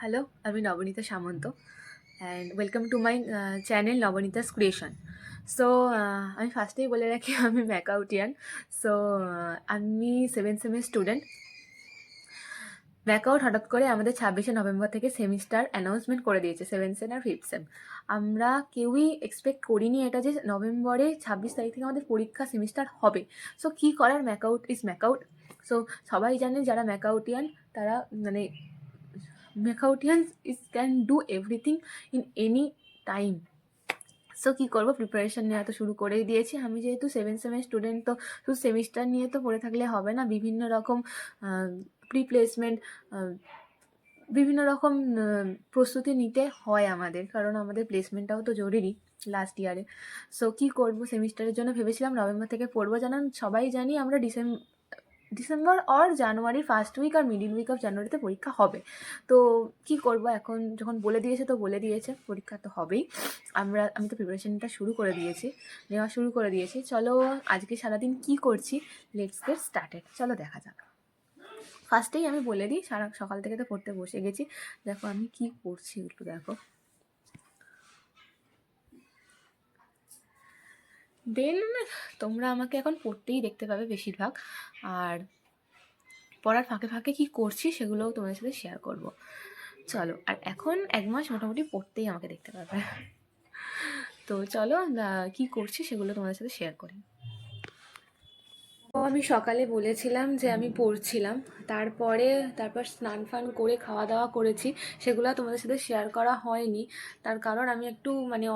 Hello, আমি Nabanita Samanta and welcome to my channel Nabanita's creation. So আমি ফার্স্টেই বলে রাখি আমি ম্যাকাউটিয়ান। সো আমি 7th সেমের স্টুডেন্ট। ব্যাকআউট হঠাৎ করে আমাদের 26শে নভেম্বর থেকে সেমিস্টার অ্যানাউন্সমেন্ট করে দিয়েছে 7th সেম আর 5th সেম। আমরা কেউই এক্সপেক্ট করিনি এটা যে নভেম্বরে 26 তারিখ থেকে আমাদের পরীক্ষা সেমিস্টার হবে। সো কী করার, ম্যাকআউট ইজ ম্যাকআউট। সো সবাই জানে যারা ম্যাকাউটিয়ান তারা মানে MAKAUTians is can do everything in any time. So কী করবো, প্রিপারেশন নেওয়া তো শুরু করেই দিয়েছি। আমি যেহেতু 7th সেমের স্টুডেন্ট, তো শুধু সেমিস্টার নিয়ে তো পড়ে থাকলে হবে না। বিভিন্ন রকম প্রি প্লেসমেন্ট, বিভিন্ন রকম প্রস্তুতি নিতে হয় আমাদের, কারণ আমাদের প্লেসমেন্টটাও তো জরুরি লাস্ট ইয়ারে। সো কী করবো, সেমিস্টারের জন্য ভেবেছিলাম নভেম্বর থেকে পড়বো। সবাই জানি আমরা ডিসেম্বর অর জানুয়ারির ফার্স্ট উইক আর মিডিল উইক অফ জানুয়ারিতে পরীক্ষা হবে। তো কি করব, এখন যখন বলে দিয়েছে তো বলে দিয়েছে, পরীক্ষা তো হবেই। আমি তো প্রিপারেশনটা নেওয়া শুরু করে দিয়েছি। চলো আজকে সারাদিন কি করছি, লেটস গেট স্টার্টেড। চলো দেখা যাক। ফার্স্টেই আমি বলে দিই, সারা সকাল থেকে তো পড়তে বসে গেছি। দেখো আমি কি করছি একটু দেখো। দেন তোমরা আমাকে এখন পড়তেই দেখতে পাবে বেশিরভাগ, আর পড়ার ফাঁকে ফাঁকে কী করছি সেগুলোও তোমাদের সাথে শেয়ার করব। চলো, আর এখন 1 মাস মোটামুটি পড়তেই আমাকে দেখতে পাবে। তো চলো কী করছি সেগুলো তোমাদের সাথে শেয়ার করি। তো আমি সকালে বলেছিলাম যে আমি পড়ছিলাম, তারপর স্নান ফান করে খাওয়া দাওয়া করেছি, সেগুলো তোমাদের সাথে শেয়ার করা হয়নি। তার কারণ আমি একটু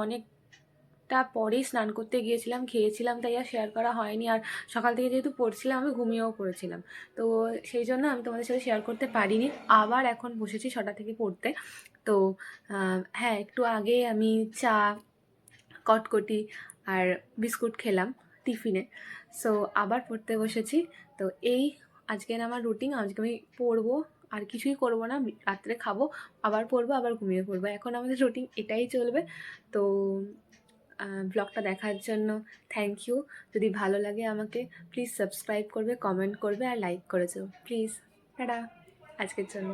অনেকটা পরেই স্নান করতে গিয়েছিলাম, খেয়েছিলাম, তাই আর শেয়ার করা হয়নি। আর সকাল থেকে যেহেতু পড়ছিলাম আমি ঘুমিয়েও পড়েছিলাম, তো সেই জন্য আমি তোমাদের সাথে শেয়ার করতে পারিনি। আবার এখন বসেছি 6টা থেকে পড়তে। তো হ্যাঁ, একটু আগে আমি চা, কটকটি আর বিস্কুট খেলাম টিফিনে। সো আবার পড়তে বসেছি। তো এই আজকের আমার রুটিন। আজকে আমি পড়বো, আর কিছুই করবো না, রাত্রে খাবো, আবার পড়বো, আবার ঘুমিয়ে পড়বো। এখন আমাদের রুটিন এটাই চলবে। তো ব্লগটা দেখার জন্য থ্যাংক ইউ। যদি ভালো লাগে আমাকে প্লিজ সাবস্ক্রাইব করবে, কমেন্ট করবে আর লাইক করেছো প্লিজ। টাটা আজকের জন্য।